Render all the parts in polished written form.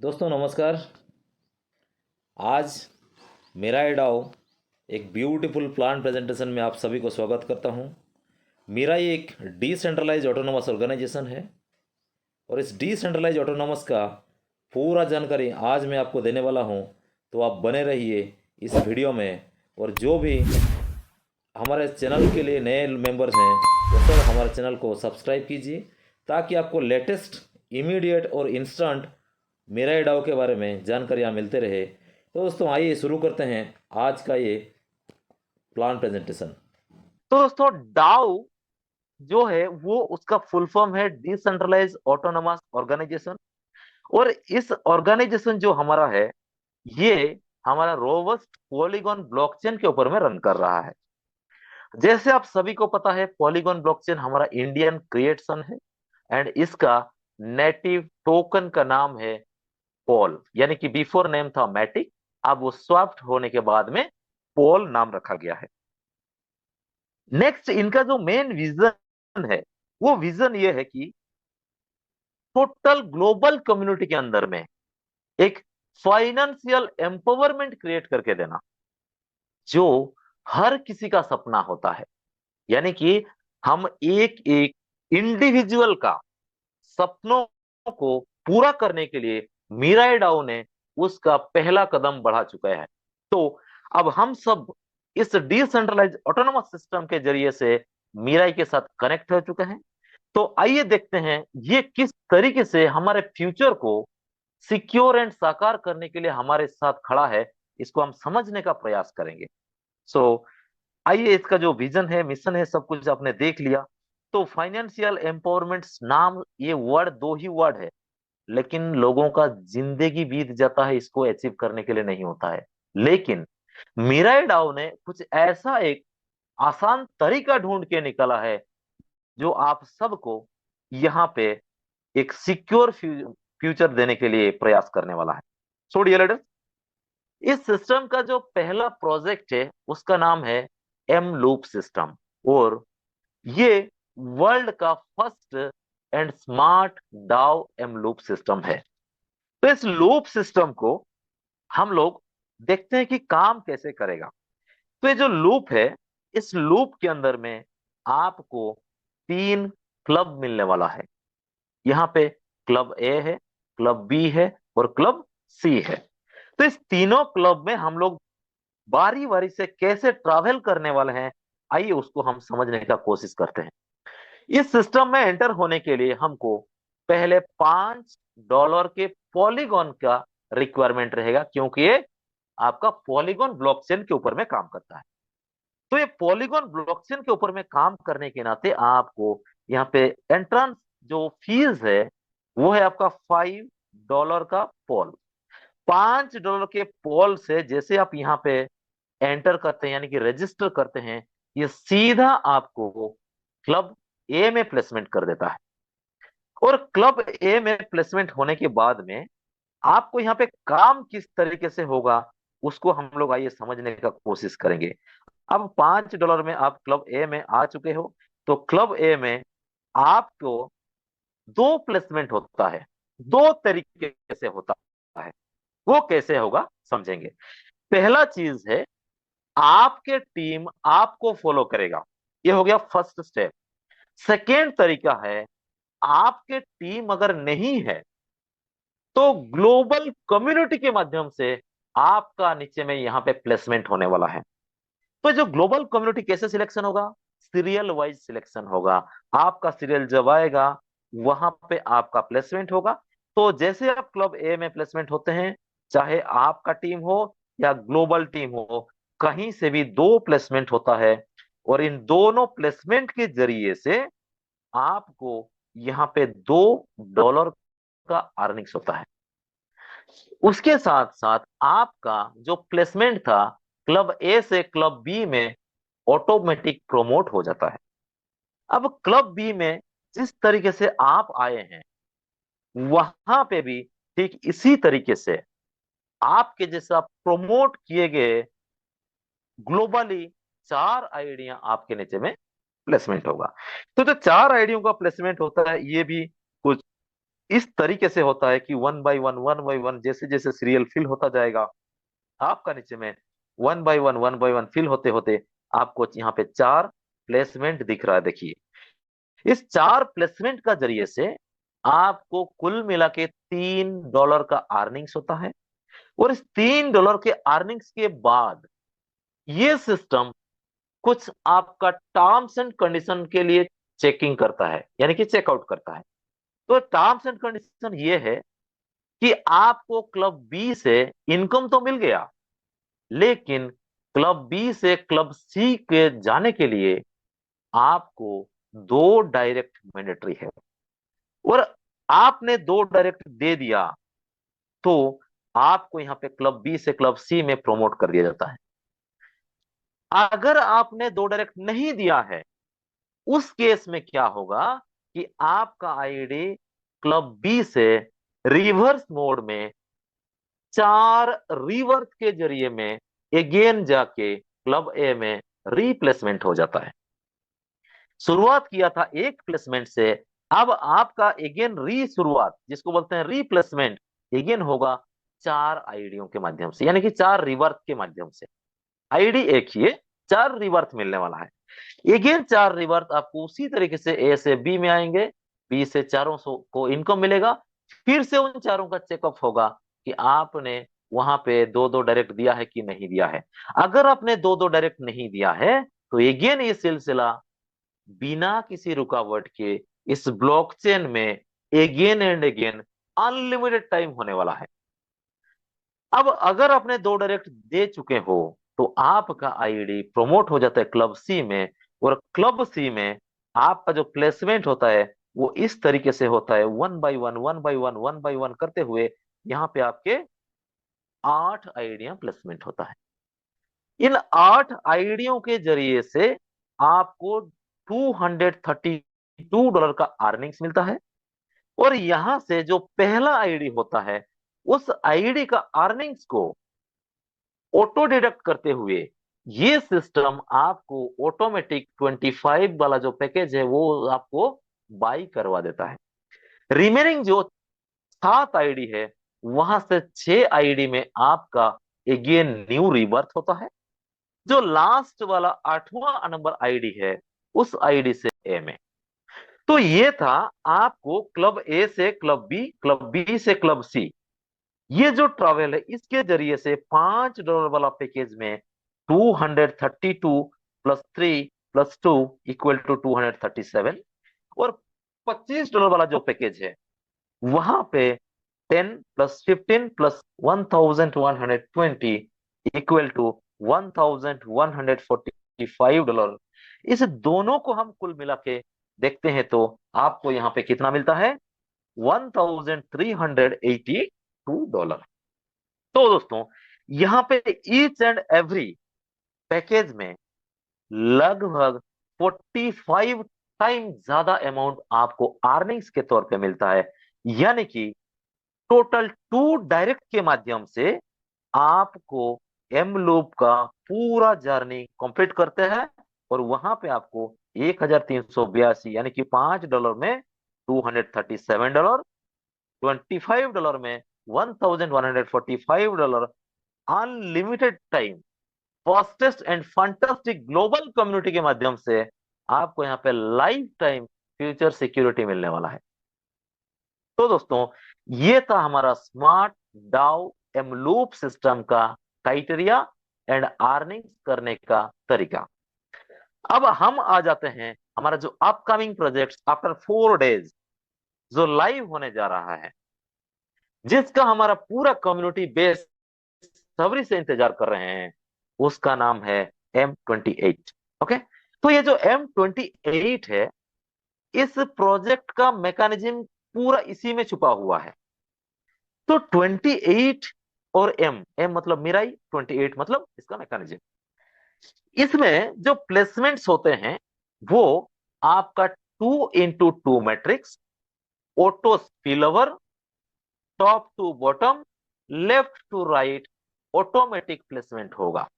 दोस्तों नमस्कार। आज मेरा एडाओ एक ब्यूटीफुल प्लान प्रेजेंटेशन में आप सभी को स्वागत करता हूं। मेरा ये एक डिसेंट्रलाइज ऑटोनोमस ऑर्गेनाइजेशन है और इस डिसेंट्रलाइज ऑटोनोमस का पूरा जानकारी आज मैं आपको देने वाला हूं। तो आप बने रहिए इस वीडियो में। और जो भी हमारे चैनल के लिए नए मेंबर्स हैं वो सब हमारे चैनल को सब्सक्राइब कीजिए ताकि आपको लेटेस्ट इमीडिएट और इंस्टेंट मेरा एडाओ के बारे में जानकारियाँ मिलते रहे। तो दोस्तों आइए शुरू करते हैं आज का ये प्लान प्रेजेंटेशन। तो दोस्तों डाउ जो है वो उसका फुल फॉर्म है डिसेंट्रलाइज ऑटोनोमस ऑर्गेनाइजेशन। और इस ऑर्गेनाइजेशन जो हमारा है ये हमारा रोबस्ट पॉलीगॉन ब्लॉकचेन के ऊपर में रन कर रहा है। जैसे आप सभी को पता है पॉलीगॉन ब्लॉकचेन हमारा इंडियन क्रिएशन है एंड इसका नेटिव टोकन का नाम है पॉल, यानी कि बिफोर नेम था मैटिक, अब वो स्वैप्ड होने के बाद में पॉल नाम रखा गया है। नेक्स्ट इनका जो मेन विजन है वो विजन ये है कि टोटल ग्लोबल कम्युनिटी के अंदर में एक फाइनेंशियल एम्पावरमेंट क्रिएट करके देना जो हर किसी का सपना होता है। यानी कि हम एक एक इंडिविजुअल का सपनों को पूरा करने के लिए मीराई डाउ ने उसका पहला कदम बढ़ा चुका है। तो अब हम सब इस डिसेंट्रलाइज ऑटोनोमस सिस्टम के जरिए से मीराई के साथ कनेक्ट हो चुके हैं। तो आइए देखते हैं ये किस तरीके से हमारे फ्यूचर को सिक्योर एंड साकार करने के लिए हमारे साथ खड़ा है। इसको हम समझने का प्रयास करेंगे। सो आइए, इसका जो विजन है, मिशन है, सब कुछ आपने देख लिया। तो फाइनेंशियल एम्पावरमेंट नाम, ये वर्ड दो ही वर्ड है लेकिन लोगों का जिंदगी बीत जाता है इसको अचीव करने के लिए नहीं होता है। लेकिन मीराई डाउ ने कुछ ऐसा एक आसान तरीका ढूंढ के निकाला है जो आप सबको यहाँ पे एक सिक्योर फ्यूचर देने के लिए प्रयास करने वाला है। सो डियर लीडर्स, इस सिस्टम का जो पहला प्रोजेक्ट है उसका नाम है एम लूप सिस्टम। और ये वर्ल्ड का फर्स्ट एंड स्मार्ट डाउ एम लूप सिस्टम है। तो इस लूप सिस्टम को हम लोग देखते हैं कि काम कैसे करेगा। तो ये जो लूप है, इस लूप के अंदर में आपको तीन क्लब मिलने वाला है। यहाँ पे क्लब ए है, क्लब बी है और क्लब सी है। तो इस तीनों क्लब में हम लोग बारी बारी से कैसे ट्रैवल करने वाले हैं, आइए उसको हम समझने का कोशिश करते हैं। इस सिस्टम में एंटर होने के लिए हमको पहले $5 के पॉलीगॉन का रिक्वायरमेंट रहेगा, क्योंकि ये आपका पॉलीगॉन ब्लॉकचेन के ऊपर में काम करता है। तो ये पॉलीगॉन ब्लॉकचेन के ऊपर में काम करने के नाते आपको यहाँ पे एंट्रेंस जो फीस है वो है आपका $5 का पोल। $5 के पोल से जैसे आप यहाँ पे एंटर करते हैं, यानी कि रजिस्टर करते हैं, ये सीधा आपको क्लब ए में प्लेसमेंट कर देता है। और क्लब ए में प्लेसमेंट होने के बाद में आपको यहाँ पे काम किस तरीके से होगा उसको हम लोग आइए समझने का कोशिश करेंगे। अब $5 में आप क्लब ए में आ चुके हो। तो क्लब ए में आपको दो प्लेसमेंट होता है, दो तरीके से होता है। वो कैसे होगा समझेंगे। पहला चीज है, आपके टीम आपको फॉलो करेगा, ये हो गया फर्स्ट स्टेप। सेकेंड तरीका है, आपके टीम अगर नहीं है तो ग्लोबल कम्युनिटी के माध्यम से आपका नीचे में यहां पे प्लेसमेंट होने वाला है। तो जो ग्लोबल कम्युनिटी कैसे सिलेक्शन होगा, सीरियल वाइज सिलेक्शन होगा। आपका सीरियल जब आएगा वहां पे आपका प्लेसमेंट होगा। तो जैसे आप क्लब ए में प्लेसमेंट होते हैं, चाहे आपका टीम हो या ग्लोबल टीम हो, कहीं से भी दो प्लेसमेंट होता है। और इन दोनों प्लेसमेंट के जरिए से आपको यहाँ पे $2 का अर्निंग्स होता है। उसके साथ साथ आपका जो प्लेसमेंट था क्लब ए से क्लब बी में ऑटोमेटिक प्रोमोट हो जाता है। अब क्लब बी में जिस तरीके से आप आए हैं वहां पे भी ठीक इसी तरीके से आपके जैसा प्रोमोट किए गए ग्लोबली 4 आईडियां आपके नीचे में प्लेसमेंट होगा। तो जो 4 आईडियों का प्लेसमेंट होता है ये भी कुछ इस तरीके से होता है कि वन बाई वन जैसे जैसे सीरियल फिल होता जाएगा, आपका नीचे में वन बाय वन फिल होते होते आपको यहाँ पे चार प्लेसमेंट दिख रहा है। देखिए, इस चार प्लेसमेंट का जरिए से आपको कुल मिला के $3 का अर्निंग्स होता है। और इस $3 के अर्निंग्स के बाद ये सिस्टम कुछ आपका टर्म्स एंड कंडीशन के लिए चेकिंग करता है, यानी कि चेकआउट करता है। तो टर्म्स एंड कंडीशन ये है कि आपको क्लब बी से इनकम तो मिल गया, लेकिन क्लब बी से क्लब सी के जाने के लिए आपको दो डायरेक्ट मैंडेटरी है। और आपने दो डायरेक्ट दे दिया तो आपको यहां पे क्लब बी से क्लब सी में प्रमोट कर दिया जाता है। अगर आपने दो डायरेक्ट नहीं दिया है, उस केस में क्या होगा कि आपका आईडी क्लब बी से रिवर्स मोड में चार रिवर्स के जरिए में अगेन जाके क्लब ए में रिप्लेसमेंट हो जाता है। शुरुआत किया था एक प्लेसमेंट से, अब आपका अगेन री शुरुआत जिसको बोलते हैं रिप्लेसमेंट अगेन होगा चार आईडियों के माध्यम से, यानी कि चार रिवर्स के माध्यम से। आईडी एक ही है, चार रिवर्स मिलने वाला है। अगेन चार रिवर्स आपको उसी तरीके से ए से बी में आएंगे, बी से चारों को इनकम मिलेगा। फिर से उन चारों का चेकअप होगा कि आपने वहां पे दो दो डायरेक्ट दिया है कि नहीं दिया है। अगर आपने दो दो डायरेक्ट नहीं दिया है तो अगेन ये सिलसिला बिना किसी रुकावट के इस ब्लॉकचेन में again and again unlimited time होने वाला है। अब अगर आपने दो डायरेक्ट दे चुके हो तो आपका आईडी प्रमोट हो जाता है क्लब सी में। और क्लब सी में आपका जो प्लेसमेंट होता है वो इस तरीके से होता है, वन बाई वन करते हुए यहाँ पे आपके 8 आईडियां प्लेसमेंट होता है। इन 8 आईडियों के जरिए से आपको $232 का अर्निंग्स मिलता है। और यहां से जो पहला आईडी होता है उस आईडी का अर्निंग्स को ऑटो डिडक्ट करते हुए ये सिस्टम आपको ऑटोमेटिक 25 वाला जो पैकेज है वो आपको बाई करवा देता है। रिमेनिंग जो 7 आईडी है वहां से 6 आईडी में आपका अगेन न्यू रीबर्थ होता है। जो लास्ट वाला 8वां नंबर आईडी है उस आईडी से ए में। तो ये था आपको क्लब ए से क्लब बी से क्लब सी, ये जो ट्रैवल है इसके जरिए से $5 वाला पैकेज में 232 प्लस 3 प्लस 2 इक्वल टू 237। और $25 वाला जो पैकेज है वहां पे 10 प्लस 15 प्लस 1120 इक्वल टू $1145। इस दोनों को हम कुल मिला के देखते हैं तो आपको यहाँ पे कितना मिलता है, $1382। तो दोस्तों यहाँ पे ईच एंड एवरी पैकेज में लगभग 45 टाइम ज्यादा अमाउंट आपको अर्निंग्स के तौर पे मिलता है। यानी कि टोटल 2 डायरेक्ट के माध्यम से आपको एम लूप का पूरा जर्नी कंप्लीट करते हैं। और वहां पे आपको 1382 यानी कि $5 में $237, $25 में $1145, unlimited time fastest and fantastic global community के माध्यम से आपको यहाँ पे लाइफ टाइम फ्यूचर सिक्योरिटी मिलने वाला है। तो दोस्तों ये था हमारा स्मार्ट डाउ एमलूप सिस्टम का क्राइटेरिया एंड अर्निंग करने का तरीका। अब हम आ जाते हैं हमारा जो अपकमिंग प्रोजेक्ट आफ्टर 4 डेज जो लाइव होने जा रहा है, जिसका हमारा पूरा कम्युनिटी बेस सब्री से इंतजार कर रहे हैं। उसका नाम है M28। ओके, तो ये जो M28 है इस प्रोजेक्ट का मैकेनिज्म पूरा इसी में छुपा हुआ है। तो 28 और एम एम मतलब मिराई, 28 मतलब इसका मैकेनिज्म। इसमें जो प्लेसमेंट्स होते हैं वो आपका 2x2 matrix, auto spillover, top to bottom, left to right automatic placement होगा।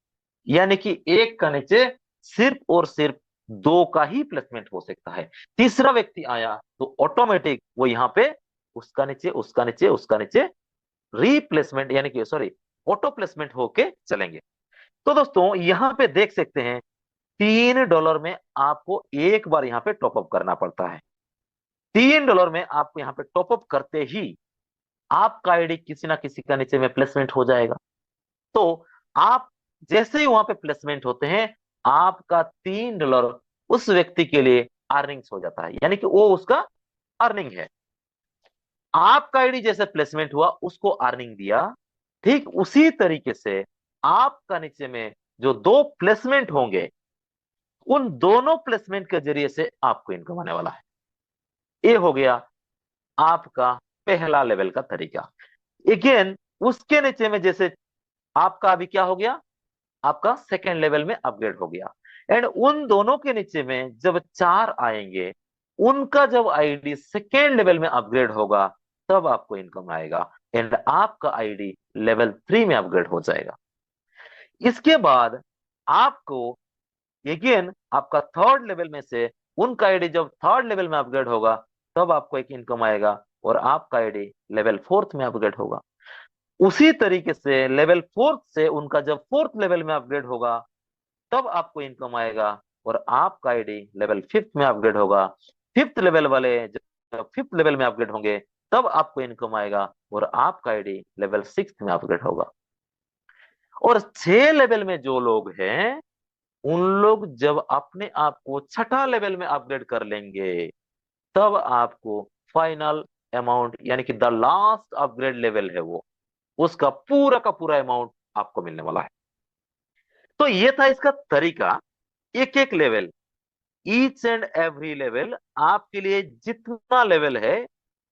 यानी कि एक का नीचे सिर्फ और सिर्फ दो का ही प्लेसमेंट हो सकता है। तीसरा व्यक्ति आया तो ऑटोमेटिक वो यहाँ पे उसका नीचे, उसका नीचे, उसका नीचे रिप्लेसमेंट यानी कि सॉरी ऑटो प्लेसमेंट होके चलेंगे। तो दोस्तों यहां पे देख सकते हैं $3 में आपको एक बार यहां पे टॉपअप करना पड़ता है। $3 में आपको यहां पे टॉपअप करते ही आपका आईडी किसी ना किसी का नीचे में प्लेसमेंट हो जाएगा। तो आप जैसे ही वहां पे प्लेसमेंट होते हैं, आपका $3 उस व्यक्ति के लिए अर्निंग्स हो जाता है, यानी कि वो उसका अर्निंग है। आपका आईडी जैसे प्लेसमेंट हुआ उसको अर्निंग दिया, ठीक उसी तरीके से आपका नीचे में जो दो प्लेसमेंट होंगे, उन दोनों प्लेसमेंट के जरिए से आपको इनकम आने वाला है। ये हो गया आपका पहला लेवल का तरीका। अगेन उसके नीचे में जैसे आपका अभी क्या हो गया, आपका सेकेंड लेवल में अपग्रेड हो गया। एंड उन दोनों के नीचे में जब 4 आएंगे, उनका जब आईडी सेकेंड लेवल में अपग्रेड होगा, तब आपको इनकम आएगा एंड आपका आईडी लेवल 3 में अपग्रेड हो जाएगा। इसके बाद आपको अगेन आपका थर्ड लेवल में से उनका आईडी जब थर्ड लेवल में अपग्रेड होगा, तब आपको एक इनकम आएगा और आपका आईडी लेवल फोर्थ में अपग्रेड होगा। उसी तरीके से लेवल फोर्थ से उनका जब फोर्थ लेवल में अपग्रेड होगा, तब आपको इनकम आएगा और आपका आईडी लेवल फिफ्थ में अपग्रेड होगा। फिफ्थ लेवल वाले जब फिफ्थ लेवल में अपग्रेड होंगे, तब आपको इनकम आएगा और आपका आईडी लेवल सिक्स में अपग्रेड होगा। और 6 लेवल में जो लोग हैं, उन लोग जब अपने आप को छठा लेवल में अपग्रेड कर लेंगे, तब आपको फाइनल अमाउंट यानी कि द लास्ट अपग्रेड लेवल है वो, उसका पूरा का पूरा अमाउंट आपको मिलने वाला है। तो ये था इसका तरीका। एक एक level, each and every level, आपके लिए जितना लेवल है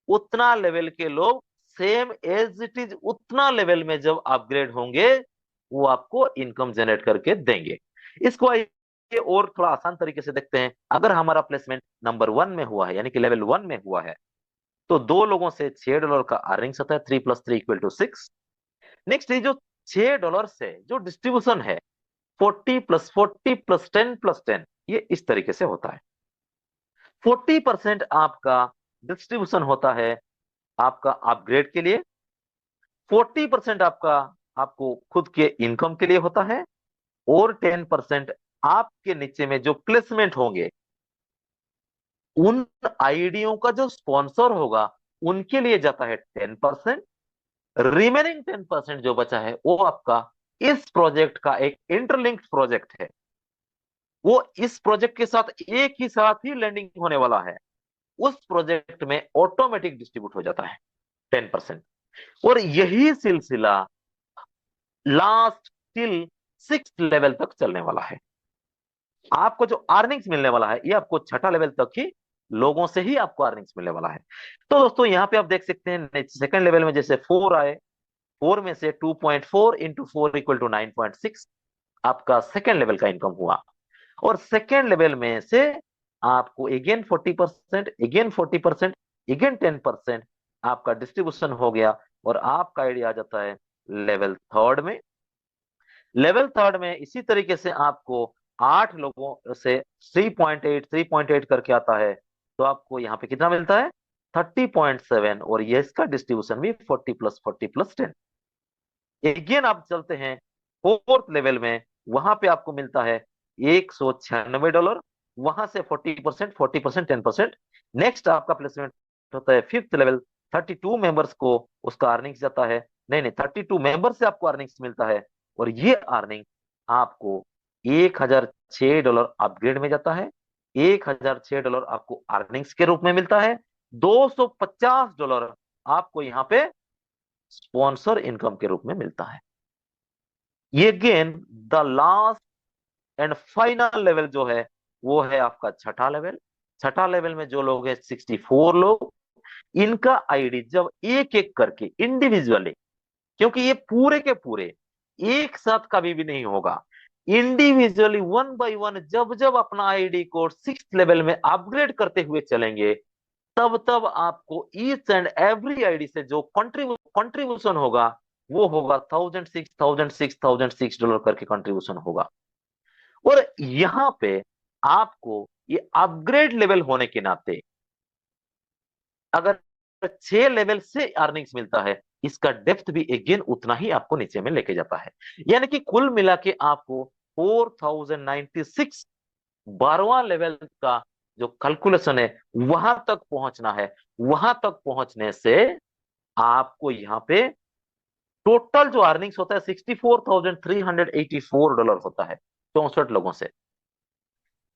उतना लेवल के लोग सेम एज इट इज उतना लेवल में जब अपग्रेड होंगे, वो आपको इनकम जनरेट करके देंगे। इसको आइए और थोड़ा आसान तरीके से देखते हैं। अगर हमारा प्लेसमेंट नंबर 1 में हुआ है, यानी कि लेवल 1 में हुआ है, तो दो लोगों से $6 का अर्निंग्स होता है, 3 + 3 = 6। नेक्स्ट ये जो $6 से जो डिस्ट्रीब्यूशन है, 40 + 40 + 10 + 10, ये इस तरीके से होता है। 40% आपका डिस्ट्रीब्यूशन होता है आपका अपग्रेड के लिए, 40% आपका आपको खुद के इनकम के लिए होता है, और 10% आपके नीचे में जो प्लेसमेंट होंगे, उन आईडियों का जो स्पॉन्सर होगा, उनके लिए जाता है 10%। रिमेनिंग 10% जो बचा है, वो आपका इस प्रोजेक्ट का एक इंटरलिंक्ड प्रोजेक्ट है, वो इस प्रोजेक्ट के साथ एक ही साथ ही लैंडिंग होने वाला है, उस प्रोजेक्ट में ऑटोमेटिक डिस्ट्रीब्यूट हो जाता है 10%। और यही सिलसिला लास्ट टिल सिक्स लेवल तक चलने वाला है। आपको जो अर्निंग्स मिलने वाला है, ये आपको छठा लेवल तक ही लोगों से ही आपको अर्निंग्स मिलने वाला है। तो दोस्तों यहाँ पे आप देख सकते हैं सेकंड लेवल में जैसे 4 आए, 4 में से 2.4 × 4 = 9.6 आपका सेकेंड लेवल का इनकम हुआ। और सेकेंड लेवल में से आपको अगेन 40%, अगेन 40%, अगेन 10% आपका डिस्ट्रीब्यूशन हो गया और आपका आइडिया आ जाता है लेवल थर्ड में। लेवल थर्ड में इसी तरीके से आपको 8 लोगों से 3.8 करके आता है, तो आपको यहाँ पे कितना मिलता है 30.7, और ये इसका डिस्ट्रीब्यूशन भी 40 + 40 + 10। अगेन आप चलते हैं फोर्थ लेवल में, वहां पे आपको मिलता है $196, वहां से 40%, 40%, 10%। नेक्स्ट आपका प्लेसमेंट होता है फिफ्थ लेवल, 32 मेंबर्स को उसका अर्निंग्स जाता है, नहीं नहीं 32 मेंबर से आपको अर्निंग्स मिलता है, और ये अर्निंग आपको $1006 अपग्रेड में जाता है, $1006 आपको अर्निंग्स के रूप में मिलता है, $250 आपको यहाँ पे स्पॉन्सर इनकम के रूप में मिलता है। ये gain the last and final level जो है, वो है आपका छठा लेवल। छठा लेवल में जो लोग हैं 64 लोग, इनका आईडी जब एक एक करके इंडिविजुअली, क्योंकि ये पूरे के पूरे एक साथ कभी भी नहीं होगा, इंडिविजुअली 1 बाय 1 जब जब अपना आईडी को सिक्स लेवल में अपग्रेड करते हुए चलेंगे, तब तब आपको ईच एंड एवरी आईडी से जो कंट्रीब्यूशन होगा, वो होगा 1006 करके कंट्रीब्यूशन होगा। और यहां पे आपको ये अपग्रेड लेवल होने के नाते, अगर छह लेवल से अर्निंग्स मिलता है, इसका डेप्थ भी अगेन उतना ही आपको नीचे में लेके जाता है। यानी कि कुल मिला के आपको 4096 12वां लेवल का जो कैलकुलेशन है वहां तक पहुंचना है। वहां तक पहुंचने से आपको यहाँ पे टोटल जो अर्निंग्स होता है $64,384 होता है 64 लोगों से।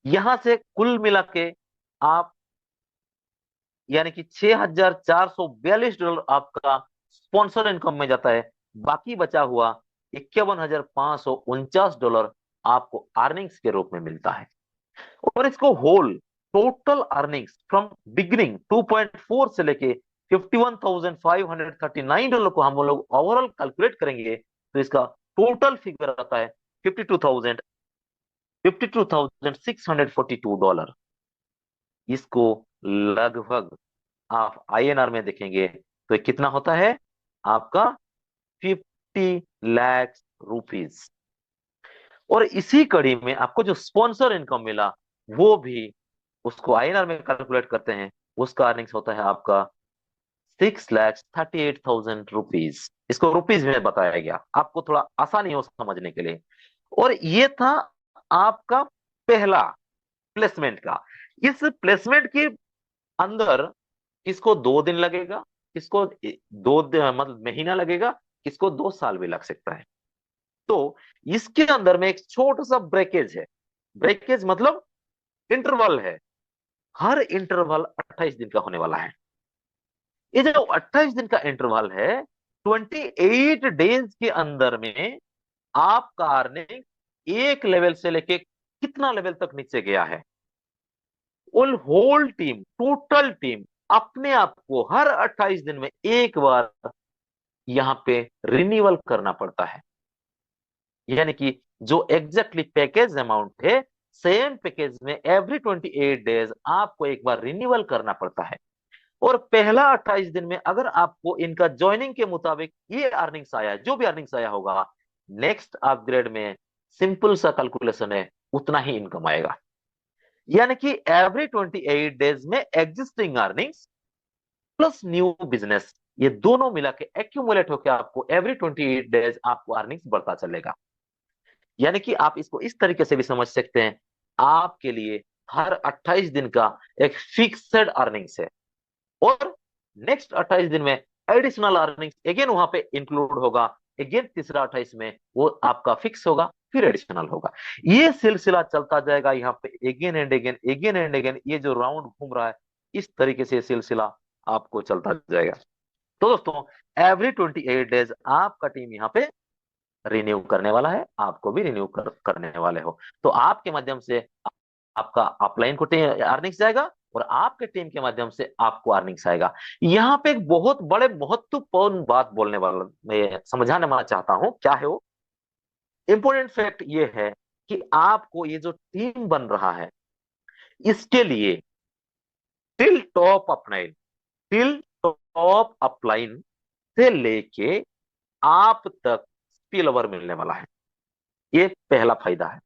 यहां से कुल मिला के आप यानी कि $6,442 आपका स्पॉन्सर इनकम में जाता है। बाकी बचा हुआ $51,549 आपको अर्निंग्स के रूप में मिलता है। और इसको whole total earnings from beginning 2.4 से लेके $51,539 को हम लोग ओवरऑल कैलकुलेट करेंगे तो इसका टोटल फिगर आता है 52,642 डॉलर। इसको लगभग आप आईएनआर में देखेंगे तो ये कितना होता है आपका 50 लाख रुपीज। और इसी कड़ी में आपको जो स्पॉन्सर इनकम मिला वो भी उसको आईएनआर में कैलकुलेट करते हैं, उसका अर्निंग्स होता है आपका 6,38,000 रुपीज। इसको रुपीज में बताया गया आपको थोड़ा आसानी हो समझने के लिए। और ये था आपका पहला प्लेसमेंट का। इस प्लेसमेंट के अंदर किसको 2 दिन लगेगा, किसको मतलब महीना लगेगा, किसको 2 साल भी लग सकता है। तो इसके अंदर में एक छोटा सा ब्रेकेज है। ब्रेकेज मतलब इंटरवल है। हर इंटरवल 28 दिन का होने वाला है। ये जो 28 दिन का इंटरवल है 28 डेज के अंदर में आपका अर्निंग एक लेवल से लेके कितना लेवल तक नीचे गया है, होल टीम टोटल टीम अपने आप को हर 28 दिन में एक बार यहां पे रिन्यूअल करना पड़ता है। यानी कि जो एग्जैक्टली पैकेज अमाउंट है सेम पैकेज में एवरी 28 डेज आपको एक बार रिन्यूअल करना पड़ता है। और पहला 28 दिन में अगर आपको इनका ज्वाइनिंग के मुताबिक ये अर्निंग्स आया, जो भी अर्निंग्स आया होगा, नेक्स्ट अपग्रेड में सिंपल सा कैलकुलेशन है उतना ही इनकम आएगा। यानी कि एवरी 28 डेज में existing earnings plus new business ये दोनों मिला के एक्यूमुलेट होकर आपको एवरी 28 डेज आपको अर्निंग्स बढ़ता चलेगा। यानी कि आप इसको इस तरीके से भी समझ सकते हैं, आपके लिए हर 28 दिन का एक फिक्स्ड अर्निंग्स है और नेक्स्ट 28 दिन में एडिशनल अर्निंग्स अगेन वहां पे इंक्लूड होगा। अगेन तीसरा 28 में वो आपका फिक्स होगा फिर एडिशनल होगा। ये सिलसिला चलता जाएगा यहाँ पे again and again again and again. ये जो राउंड घूम रहा है इस तरीके से सिलसिला आपको चलता जाएगा। तो दोस्तों एवरी 28 डेज आपका टीम यहाँ पे रिन्यू करने वाला है, आपको भी रिन्यू करने वाले हो। तो आपके माध्यम से आपका अपलाइन को अर्निंग्स जाएगा और आपके टीम के माध्यम से आपको अर्निंग्स आएगा। यहाँ पे एक बहुत बड़े महत्वपूर्ण बात बोलने वाला मैं समझाने वाला चाहता हूं, क्या है वो इंपॉर्टेंट फैक्ट ये है कि आपको ये जो टीम बन रहा है इसके लिए till top upline till top upline से लेके आप तक स्पिल ओवर मिलने वाला है। ये पहला फायदा है।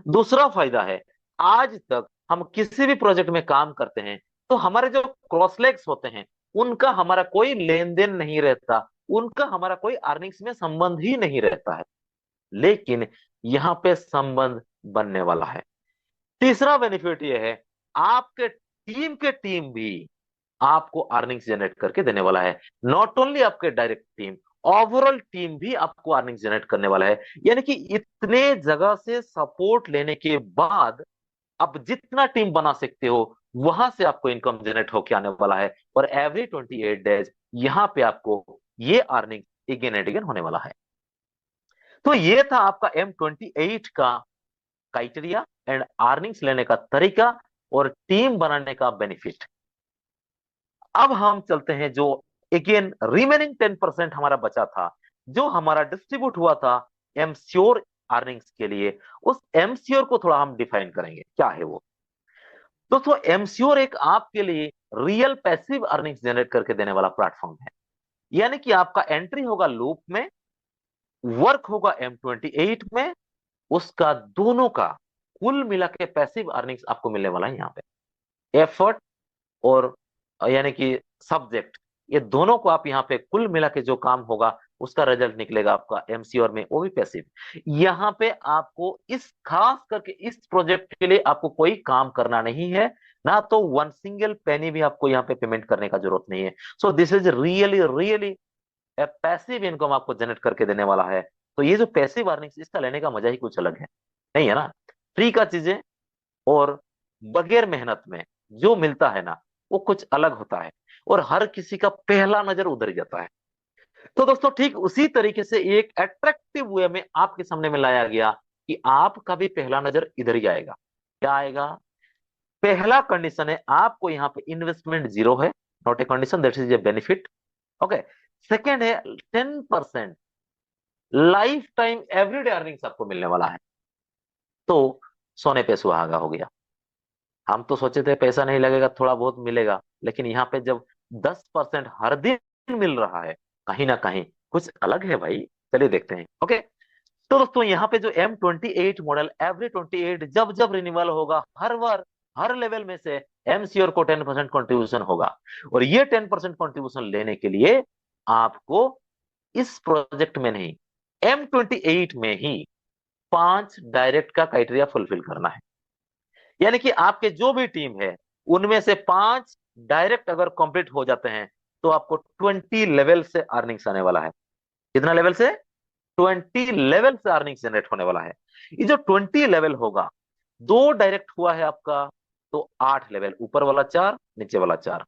दूसरा फायदा है आज तक हम किसी भी प्रोजेक्ट में काम करते हैं तो हमारे जो क्रॉसलेग्स होते हैं उनका हमारा कोई लेन देन नहीं रहता, उनका हमारा कोई अर्निंग्स में संबंध ही नहीं रहता है। लेकिन यहां पे संबंध बनने वाला है। तीसरा बेनिफिट यह है आपके टीम के टीम भी आपको अर्निंग्स जनरेट करके देने वाला है। नॉट ओनली आपके डायरेक्ट टीम, ओवरऑल टीम भी आपको अर्निंग्स जनरेट करने वाला है। यानी कि इतने जगह से सपोर्ट लेने के बाद आप जितना टीम बना सकते हो वहां से आपको इनकम जनरेट होके आने वाला है। और एवरी 28 डेज यहां पे आपको ये अर्निंग अगेन एंड अगेन होने वाला है। तो ये था आपका M28 का क्राइटेरिया एंड अर्निंग्स लेने का तरीका और टीम बनाने का बेनिफिट। अब हम चलते हैं जो अगेन रिमेनिंग 10% हमारा बचा था, जो हमारा डिस्ट्रीब्यूट हुआ था एमश्योर अर्निंग्स के लिए। उस एमश्योर को थोड़ा हम डिफाइन करेंगे क्या है वो। दोस्तों एमश्योर एक आपके लिए रियल पैसिव अर्निंग्स जनरेट करके देने वाला प्लेटफॉर्म है। यानी कि आपका एंट्री होगा लूप में, वर्क होगा M28 में, उसका दोनों का कुल मिला के पैसिव अर्निंग्स आपको मिलने वाला है यहाँ पे। एफर्ट और यानी कि सब्जेक्ट ये दोनों को आप यहाँ पे कुल मिला के जो काम होगा उसका रिजल्ट निकलेगा आपका एमसीओर में, वो भी पैसिव। यहाँ पे आपको इस खास करके इस प्रोजेक्ट के लिए आपको कोई काम करना नहीं है, ना तो वन सिंगल पेनी भी आपको यहाँ पे पेमेंट करने का जरूरत नहीं है। सो this is really really passive income आपको जनरेट करके देने वाला है। तो ये जो पैसिव अर्निंग्स, इसका लेने का मजा ही कुछ अलग है, नहीं है ना? फ्री का चीजें और बगैर मेहनत में जो मिलता है ना, वो कुछ अलग होता है, और हर किसी का पहला नजर उधर ही जाता है। तो दोस्तों ठीक उसी तरीके से एक अट्रैक्टिव वे में आपके सामने में लाया गया कि आपका भी पहला नजर इधर ही आएगा। क्या आएगा? पहला कंडीशन है आपको यहाँ पे इन्वेस्टमेंट जीरो है, not a condition, that is a benefit. Okay. Second है 10% लाइफ टाइम एवरीडे अर्निंग्स आपको मिलने वाला है। तो सोने पे सुहागा हो गया। हम तो सोचे थे पैसा नहीं लगेगा, थोड़ा बहुत मिलेगा, लेकिन यहाँ पे जब 10% हर दिन मिल रहा है, कहीं ना कहीं कुछ अलग है भाई। चलिए देखते हैं। ओके। तो दोस्तों यहाँ पे जो M28 मॉडल एवरी 28 जब जब रिन्यूअल होगा, हर बार हर लेवल में से एमसीओर को 10% कॉन्ट्रीब्यूशन होगा। और ये 10% कॉन्ट्रीब्यूशन लेने के लिए आपको इस प्रोजेक्ट में नहीं, M28 में ही 5 डायरेक्ट का क्राइटेरिया फुलफिल करना है। यानी कि आपके जो भी टीम है उनमें से 5 डायरेक्ट अगर कंप्लीट हो जाते हैं तो आपको 20 लेवल से अर्निंग्स आने वाला है। कितना लेवल से? 20 लेवल से अर्निंग जनरेट होने वाला है। ये जो 20 लेवल होगा, 2 डायरेक्ट हुआ है आपका, तो 8 लेवल, ऊपर वाला 4 नीचे वाला 4।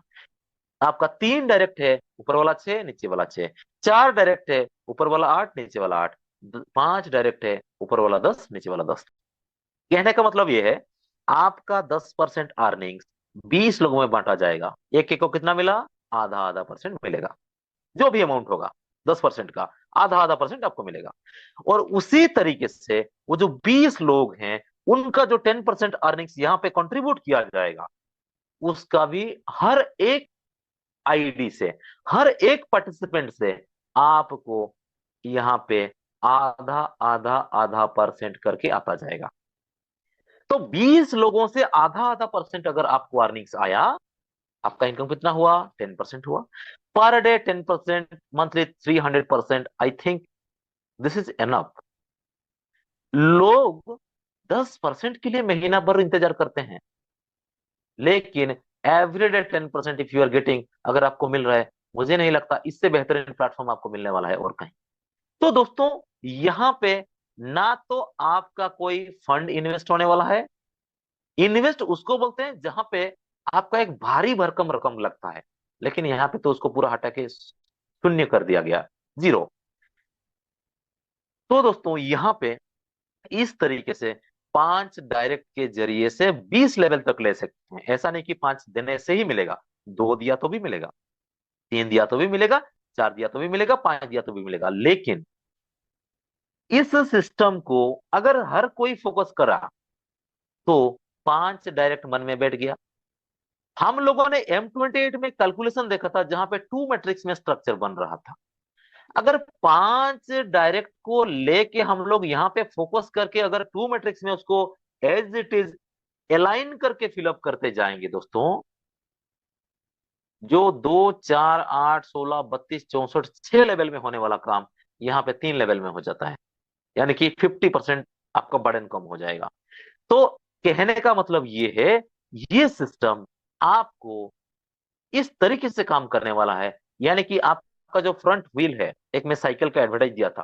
आपका 3 डायरेक्ट है, ऊपर वाला 6 नीचे वाला 6। 4 डायरेक्ट है, ऊपर वाला 8 नीचे वाला 8। 5 डायरेक्ट है, ऊपर वाला 10 नीचे वाला 10। कहने का मतलब ये है, आपका 10% अर्निंग्स 20 लोगों में बांटा जाएगा। एक एक को कितना मिला? आधा आधा परसेंट मिलेगा। जो भी अमाउंट होगा 10% का, आधा आधा परसेंट आपको मिलेगा। और उसी तरीके से वो जो 20 लोग हैं उनका जो 10% अर्निंग्स यहाँ पे कंट्रीब्यूट किया जाएगा, उसका भी हर एक आईडी से, हर एक पार्टिसिपेंट से आपको यहाँ पे आधा आधा आधा परसेंट करके आता जाएगा। तो 20 लोगों से आधा आधा परसेंट अगर आपको अर्निंग्स आया, आपका इनकम कितना हुआ? 10% हुआ। Per day 10%, monthly 300%। I think this is enough. लोग 10% के लिए महीना भर इंतजार करते हैं, लेकिन everyday 10% if you are getting, अगर आपको मिल रहा है, मुझे नहीं लगता इससे बेहतरीन प्लेटफॉर्म आपको मिलने वाला है और कहीं। तो दोस्तों यहां पे ना तो आपका कोई फंड इन्वेस्ट होने वाला है। इन्वेस्ट उसको बोलते हैं जहां पे आपका एक भारी भरकम रकम लगता है, लेकिन यहाँ पे तो उसको पूरा हटा के शून्य कर दिया गया, जीरो। तो दोस्तों यहाँ पे इस तरीके से 5 डायरेक्ट के जरिए से 20 लेवल तक ले सकते हैं। ऐसा नहीं कि 5 देने से ही मिलेगा, 2 दिया तो भी मिलेगा, 3 दिया तो भी मिलेगा, 4 दिया तो भी मिलेगा, 5 दिया तो भी मिलेगा। लेकिन इस सिस्टम को अगर हर कोई फोकस करा तो 5 डायरेक्ट मन में बैठ गया। हम लोगों ने M28 में कैलकुलेशन देखा था जहां पे 2 मैट्रिक्स में स्ट्रक्चर बन रहा था। अगर 5 डायरेक्ट को लेके हम लोग यहाँ पे फोकस करके अगर 2 मैट्रिक्स में उसको एज इट इज अलाइन करके फिलअप करते जाएंगे दोस्तों, जो 2 4 8 16 32 64 6 लेवल में होने वाला काम यहाँ पे 3 लेवल में हो जाता है। यानी कि 50% आपका बर्डन कम हो जाएगा। तो कहने का मतलब ये है, ये सिस्टम आपको इस तरीके से काम करने वाला है। यानी कि आपका जो फ्रंट व्हील है, एक मैं साइकिल का एडवर्टाइज दिया था,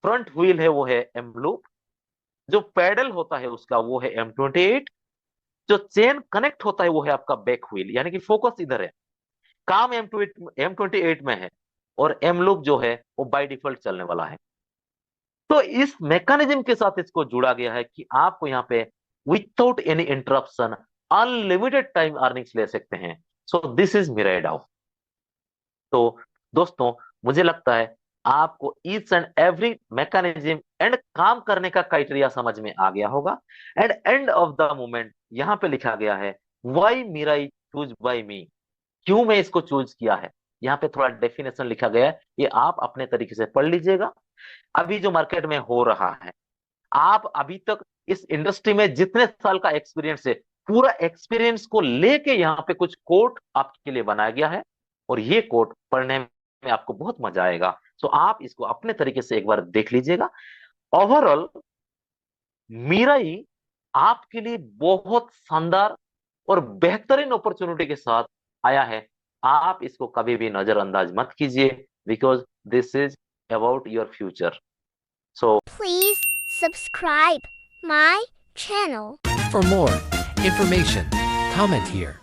फ्रंट व्हील है वो है एम लूप, जो पैडल होता है उसका वो है M28, जो चेन कनेक्ट होता है वो है आपका बैक व्हील। यानी कि फोकस इधर है, काम M28 में है, और एम लूप जो है वो बाय डिफॉल्ट चलने वाला है। तो इस मैकेनिज्म के साथ इसको जुड़ा गया है कि आपको यहाँ पे without any interruption unlimited time earnings ले सकते हैं। सो दिस इज मिराइडाओ। तो दोस्तों मुझे लगता है आपको each and every mechanism and काम करने का क्राइटेरिया समझ में आ गया होगा। And end of the moment यहाँ पे लिखा गया है, why Mirai choose by me, क्यों मैं इसको चूज किया है। यहाँ पे थोड़ा डेफिनेशन लिखा गया है, ये आप अपने तरीके से पढ़ लीजिएगा। अभी जो मार्केट में हो रहा है, आप अभी तक इस इंडस्ट्री में जितने साल का एक्सपीरियंस है, पूरा एक्सपीरियंस को लेके यहाँ पे कुछ कोट आपके लिए बनाया गया है। और ये कोट पढ़ने में आपको बहुत मजा आएगा। सो आप इसको अपने तरीके से एक बार देख लीजिएगा। ओवरऑल मीराई आपके लिए बहुत शानदार और बेहतरीन अपॉर्चुनिटी के साथ आया है। आप इसको कभी भी नजरअंदाज मत कीजिए, because this is about your future. So Please subscribe my channel. For more information, comment here.